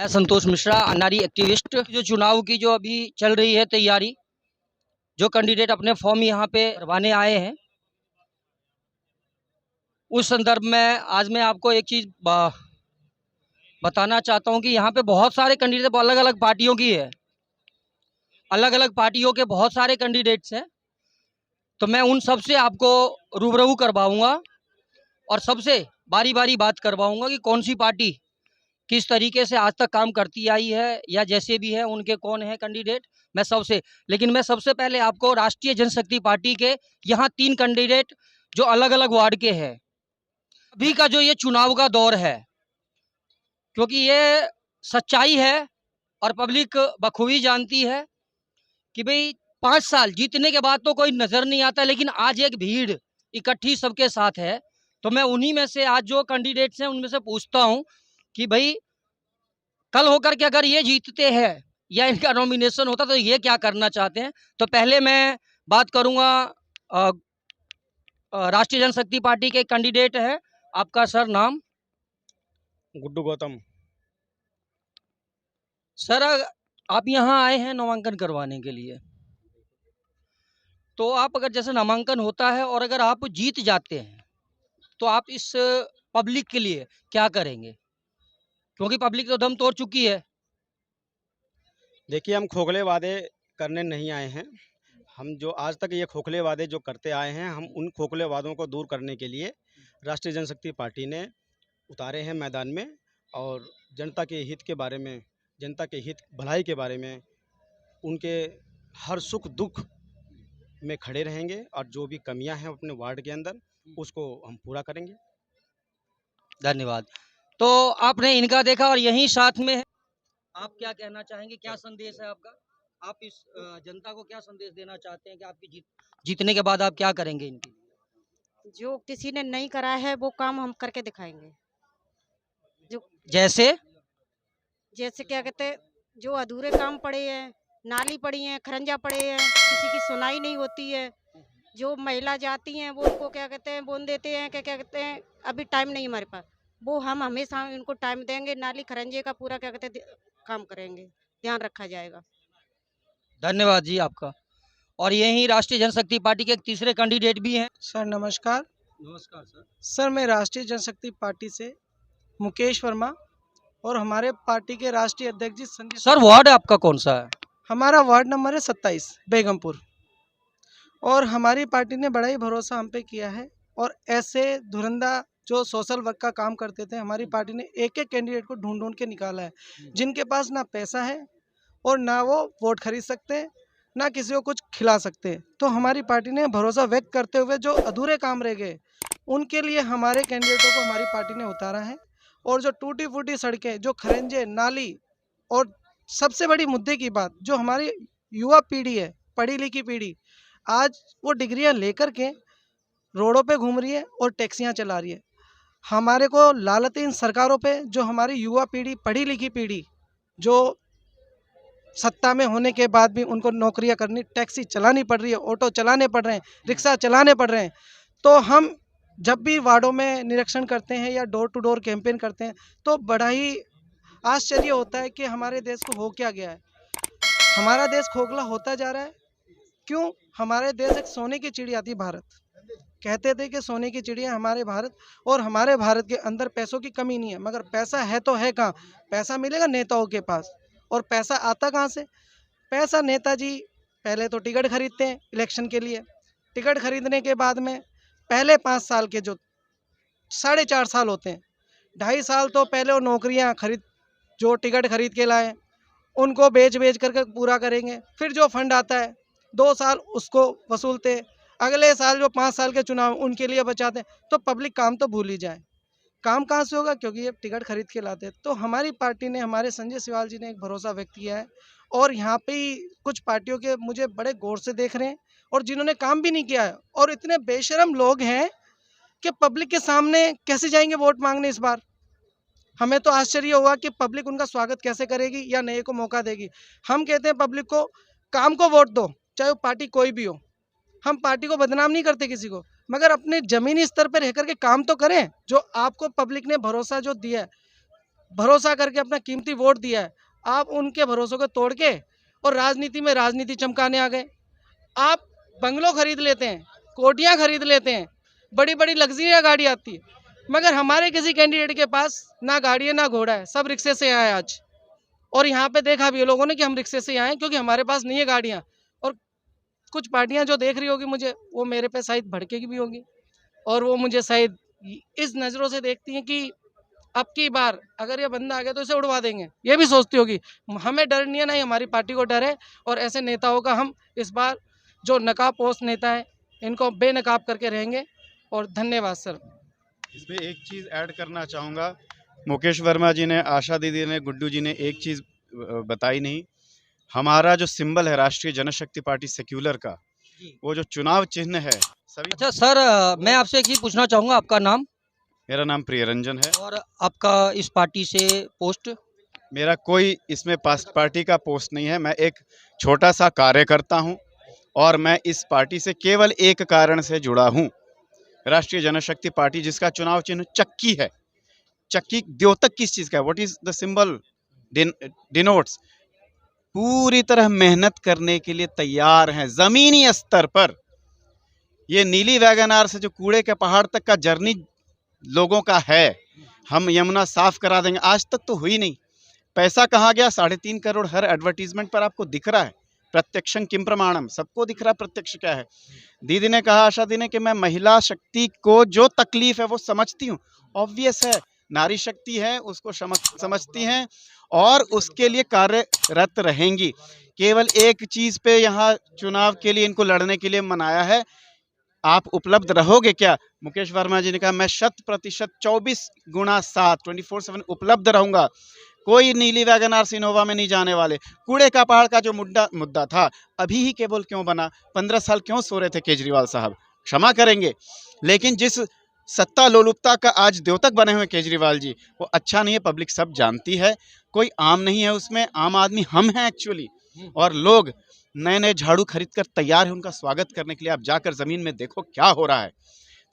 मैं संतोष मिश्रा, नारी एक्टिविस्ट। जो चुनाव की जो अभी चल रही है तैयारी, जो कैंडिडेट अपने फॉर्म यहाँ पे भरवाने आए हैं, उस संदर्भ में आज मैं आपको एक चीज़ बताना चाहता हूँ कि यहाँ पे बहुत सारे कैंडिडेट अलग अलग पार्टियों की है, अलग अलग पार्टियों के बहुत सारे कैंडिडेट्स हैं। तो मैं उन सब से आपको रूबरू करवाऊँगा और सबसे बारी बारी बात करवाऊँगा कि कौन सी पार्टी किस तरीके से आज तक काम करती आई है, या जैसे भी है उनके कौन है कैंडिडेट। मैं सबसे पहले आपको राष्ट्रीय जनशक्ति पार्टी के यहाँ 3 कैंडिडेट जो अलग अलग वार्ड के हैं, अभी का जो ये चुनाव का दौर है, क्योंकि ये सच्चाई है और पब्लिक बखूबी जानती है कि भाई 5 साल जीतने के बाद तो कोई नज़र नहीं आता, लेकिन आज एक भीड़ इकट्ठी सबके साथ है। तो मैं उन्हीं में से आज जो कैंडिडेट्स हैं उनमें से पूछता हूँ कि भाई कल होकर के अगर ये जीतते हैं या इनका नॉमिनेशन होता तो ये क्या करना चाहते हैं। तो पहले मैं बात करूंगा राष्ट्रीय जनशक्ति पार्टी के कैंडिडेट है, आपका सर नाम? गुड्डू गौतम। सर, आप यहाँ आए हैं नामांकन करवाने के लिए, तो आप अगर जैसे नामांकन होता है और अगर आप जीत जाते हैं तो आप इस पब्लिक के लिए क्या करेंगे, क्योंकि पब्लिक तो दम तोड़ चुकी है। देखिए, हम खोखले वादे करने नहीं आए हैं। हम जो आज तक ये खोखले वादे जो करते आए हैं, हम उन खोखले वादों को दूर करने के लिए राष्ट्रीय जनशक्ति पार्टी ने उतारे हैं मैदान में, और जनता के हित के बारे में, जनता के हित भलाई के बारे में, उनके हर सुख दुख में खड़े रहेंगे, और जो भी कमियां हैं अपने वार्ड के अंदर उसको हम पूरा करेंगे। धन्यवाद। तो आपने इनका देखा और यहीं साथ में है, आप क्या कहना चाहेंगे, क्या संदेश है आपका? आप इस जनता को क्या संदेश देना चाहते हैं कि आपकी जीतने के बाद आप क्या करेंगे इनके लिए? जो किसी ने नहीं करा है वो काम हम करके दिखाएंगे। जो जैसे जैसे क्या कहते हैं, जो अधूरे काम पड़े हैं, नाली पड़ी है, खरंजा पड़े हैं, किसी की सुनाई नहीं होती है। जो महिला जाती हैं वो उनको क्या कहते हैं बोल देते हैं कि क्या कहते हैं अभी टाइम नहीं हमारे पास। वो हम हमेशा उनको टाइम देंगे, नाली खरंजे का पूरा क्या कहते हैं काम करेंगे, ध्यान रखा जाएगा। धन्यवाद जी आपका। और यही राष्ट्रीय जनशक्ति पार्टी के एक तीसरे कैंडिडेट भी हैं। सर नमस्कार। नमस्कार सर। सर मैं राष्ट्रीय जनशक्ति पार्टी से मुकेश वर्मा और हमारे पार्टी के राष्ट्रीय अध्यक्ष जी संजय। सर वार्ड आपका कौन सा है? हमारा वार्ड नंबर है 27 बेगमपुर, और हमारी पार्टी ने बड़ा ही भरोसा हम पे किया है। और ऐसे धुरंधा जो सोशल वर्क का काम करते थे, हमारी पार्टी ने एक एक कैंडिडेट को ढूंढ ढूंढ के निकाला है, जिनके पास ना पैसा है और ना वो वोट खरीद सकते हैं, ना किसी को कुछ खिला सकते हैं। तो हमारी पार्टी ने भरोसा व्यक्त करते हुए जो अधूरे काम रह गए उनके लिए हमारे कैंडिडेटों को हमारी पार्टी ने उतारा है। और जो टूटी फूटी सड़कें, जो खरंजे, नाली, और सबसे बड़ी मुद्दे की बात, जो हमारी युवा पीढ़ी है, पढ़ी लिखी पीढ़ी, आज वो डिग्रियां लेकर के रोडों पे घूम रही है और टैक्सियां चला रही है। हमारे को लालत इन सरकारों पे, जो हमारी युवा पीढ़ी, पढ़ी लिखी पीढ़ी, जो सत्ता में होने के बाद भी उनको नौकरियां करनी, टैक्सी चलानी पड़ रही है, ऑटो चलाने पड़ रहे हैं, रिक्शा चलाने पड़ रहे हैं। तो हम जब भी वार्डों में निरीक्षण करते हैं या डोर टू डोर कैंपेन करते हैं तो बड़ा ही आश्चर्य होता है कि हमारे देश को हो क्या गया है। हमारा देश खोखला होता जा रहा है। क्यों? हमारे देश एक सोने की चिड़िया थी भारत। कहते थे कि सोने की चिड़िया हमारे भारत, और हमारे भारत के अंदर पैसों की कमी नहीं है। मगर पैसा है तो है कहाँ? पैसा मिलेगा नेताओं के पास, और पैसा आता कहाँ से? पैसा नेताजी पहले तो टिकट खरीदते हैं इलेक्शन के लिए। टिकट खरीदने के बाद में पहले 5 साल के जो 4.5 साल होते हैं, 2.5 साल तो पहले वो नौकरियां खरीद, जो टिकट खरीद के लाए उनको बेच बेच करके पूरा करेंगे। फिर जो फंड आता है 2 साल उसको वसूलते, अगले साल जो 5 साल के चुनाव उनके लिए बचाते। तो पब्लिक काम तो भूल ही जाए, काम कहाँ से होगा? क्योंकि ये टिकट खरीद के लाते। तो हमारी पार्टी ने, हमारे संजय सिवाल जी ने एक भरोसा व्यक्त किया है। और यहाँ पे ही कुछ पार्टियों के मुझे बड़े गौर से देख रहे हैं, और जिन्होंने काम भी नहीं किया है, और इतने बेशरम लोग हैं कि पब्लिक के सामने कैसे जाएंगे वोट मांगने इस बार। हमें तो आश्चर्य हुआ कि पब्लिक उनका स्वागत कैसे करेगी या नए को मौका देगी। हम कहते हैं पब्लिक को, काम को वोट दो, चाहे वो पार्टी कोई भी हो। हम पार्टी को बदनाम नहीं करते किसी को, मगर अपने ज़मीनी स्तर पर रह कर के काम तो करें। जो आपको पब्लिक ने भरोसा जो दिया है, भरोसा करके अपना कीमती वोट दिया है, आप उनके भरोसों को तोड़ के और राजनीति में राजनीति चमकाने आ गए। आप बंगलों खरीद लेते हैं, कोठियाँ खरीद लेते हैं, बड़ी बड़ी लग्जरिया गाड़ी आती है, मगर हमारे किसी कैंडिडेट के पास ना गाड़ी है ना घोड़ा है, सब रिक्शे से आए आज। और यहाँ पे देखा भी लोगों ने कि हम रिक्शे से आए क्योंकि हमारे पास नहीं है गाड़ियाँ। और कुछ पार्टियाँ जो देख रही होगी मुझे, वो मेरे पे शायद भड़केगी भी होंगी और वो मुझे शायद इस नज़रों से देखती हैं कि अब की बार अगर ये बंदा आ गया तो इसे उड़वा देंगे, ये भी सोचती होगी। हमें डर नहीं है, ना ही हमारी पार्टी को डर है। और ऐसे नेताओं का हम इस बार जो नकाबपोश नेता है इनको बेनकाब करके रहेंगे। और धन्यवाद सर। इसमें एक चीज़ ऐड करना चाहूँगा, मुकेश वर्मा जी ने, आशा दीदी ने, गुड्डू जी ने एक चीज़ बताई नहीं। हमारा जो सिंबल है राष्ट्रीय जनशक्ति पार्टी सेक्युलर का, वो जो चुनाव चिन्ह है सभी। अच्छा सर, मैं आपसे एक चीज़ पूछना चाहूँगा, आपका नाम? मेरा नाम प्रियरंजन है। और आपका इस पार्टी से पोस्ट? मेरा कोई इसमें पार्टी का पोस्ट नहीं है। मैं एक छोटा सा कार्यकर्ता हूं और मैं इस पार्टी से केवल एक कारण से जुड़ा हूं, राष्ट्रीय जनशक्ति पार्टी, जिसका चुनाव चिन्ह चक्की है। चक्की द्योतक किस चीज़ का है? What is the symbol denotes? पूरी तरह मेहनत करने के लिए तैयार हैं जमीनी स्तर पर। ये नीली वैगनार से जो कूड़े के पहाड़ तक का जर्नी लोगों का है, हम यमुना साफ करा देंगे, आज तक तो हुई नहीं। पैसा कहाँ गया? 3.5 करोड़ हर एडवर्टीजमेंट पर आपको दिख रहा है। प्रत्यक्षं किम प्रमाणम, सबको दिख रहा है प्रत्यक्ष क्या है। दीदी ने कहा, आशा दी ने, कि मैं महिला शक्ति को जो तकलीफ है वो समझती हूँ। ऑब्वियस है, नारी शक्ति है, उसको समझती हैं और उसके लिए कार्यरत रहेंगी। केवल एक चीज़ पे यहाँ चुनाव के लिए इनको लड़ने के लिए मनाया है। आप उपलब्ध रहोगे क्या? मुकेश वर्मा जी ने कहा, मैं 100% 24x7 24/7 उपलब्ध रहूंगा। कोई नीली वैगनार सिनोवा में नहीं जाने वाले। कूड़े का पहाड़ का जो मुद्दा था, अभी ही केवल क्यों बना? 15 साल क्यों सो रहे थे केजरीवाल साहब? क्षमा करेंगे, लेकिन जिस सत्ता लोलुपता का आज द्योतक बने हुए केजरीवाल जी, वो अच्छा नहीं है, पब्लिक सब जानती है। कोई आम नहीं है उसमें, आम आदमी हम हैं एक्चुअली। और लोग नए नए झाड़ू खरीद कर तैयार है उनका स्वागत करने के लिए। आप जाकर ज़मीन में देखो क्या हो रहा है।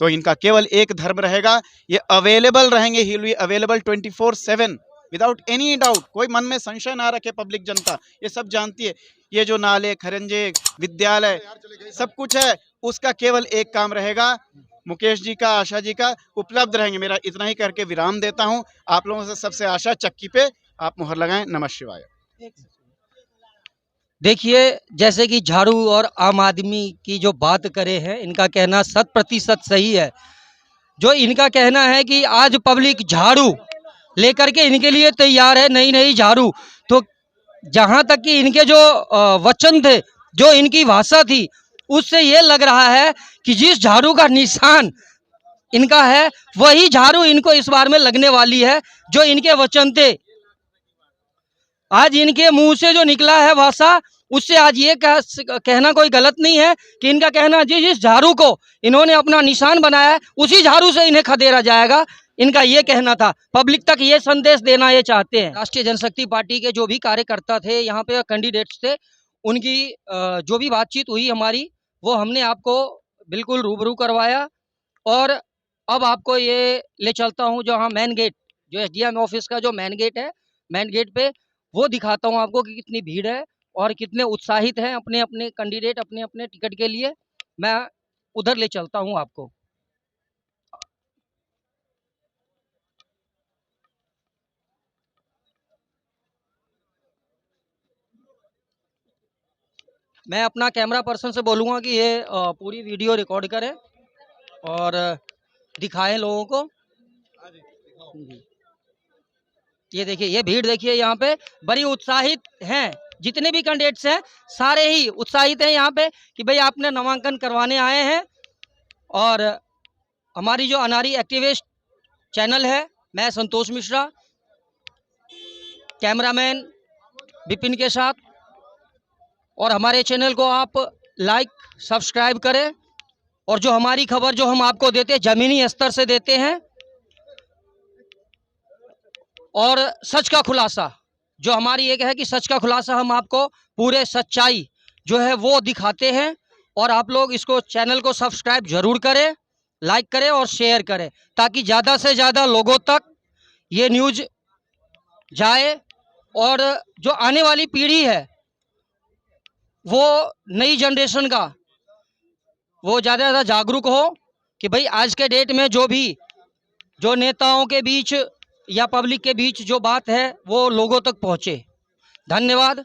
तो इनका केवल एक धर्म रहेगा, ये अवेलेबल रहेंगे, he will be available 24/7 without any doubt. कोई मन में संशय ना रखे, पब्लिक जनता ये सब जानती है। ये जो नाले, खरंजे, विद्यालय सब कुछ है, उसका केवल एक काम रहेगा, मुकेश जी का, आशा जी का, उपलब्ध रहेंगे। मेरा इतना ही करके विराम देता हूँ। आप लोगों से सबसे आशा, चक्की पे आप मुहर लगाएं। नमः शिवाय। देखिए, जैसे कि झाड़ू और आम आदमी की जो बात करे हैं, इनका कहना 100% सही है। जो इनका कहना है कि आज पब्लिक झाड़ू लेकर के इनके लिए तैयार है, नई नई झाड़ू। तो जहां तक कि इनके जो वचन थे, जो इनकी भाषा थी, उससे ये लग रहा है कि जिस झाड़ू का निशान इनका है, वही झाड़ू इनको इस बार में लगने वाली है, जो इनके वचन थे। आज इनके मुंह से जो निकला है भाषा, उससे आज ये कहना कोई गलत नहीं है कि इनका कहना, जिस झाड़ू को इन्होंने अपना निशान बनाया है, उसी झाड़ू से इन्हें खदेड़ा जाएगा। इनका ये कहना था, पब्लिक तक ये संदेश देना ये चाहते हैं। राष्ट्रीय जनशक्ति पार्टी के जो भी कार्यकर्ता थे, यहाँ पे कैंडिडेट्स थे, उनकी जो भी बातचीत हुई हमारी, वो हमने आपको बिल्कुल रूबरू करवाया। और अब आपको ये ले चलता हूँ जहाँ मेन गेट, जो SDM ऑफिस का जो मेन गेट है, मेन गेट पे वो दिखाता हूँ आपको कि कितनी भीड़ है और कितने उत्साहित हैं अपने अपने कैंडिडेट अपने अपने टिकट के लिए। मैं उधर ले चलता हूँ आपको। मैं अपना कैमरा पर्सन से बोलूँगा कि ये पूरी वीडियो रिकॉर्ड करे और दिखाएं लोगों को। ये देखिए, ये भीड़ देखिए, यहाँ पे बड़ी उत्साहित हैं। जितने भी कैंडिडेट्स हैं सारे ही उत्साहित हैं यहाँ पे कि भाई आपने नामांकन करवाने आए हैं। और हमारी जो अनारी एक्टिविस्ट चैनल है, मैं संतोष मिश्रा, कैमरामैन विपिन के साथ, और हमारे चैनल को आप लाइक सब्सक्राइब करें। और जो हमारी खबर जो हम आपको देते हैं, ज़मीनी स्तर से देते हैं, और सच का खुलासा, जो हमारी एक है कि सच का खुलासा हम आपको पूरे सच्चाई जो है वो दिखाते हैं। और आप लोग इसको, चैनल को सब्सक्राइब जरूर करें, लाइक करें और शेयर करें, ताकि ज़्यादा से ज़्यादा लोगों तक ये न्यूज़ जाए और जो आने वाली पीढ़ी है वो नई जनरेशन का वो ज़्यादा से ज़्यादा जागरूक हो कि भाई आज के डेट में जो नेताओं के बीच या पब्लिक के बीच जो बात है वो लोगों तक पहुँचे। धन्यवाद।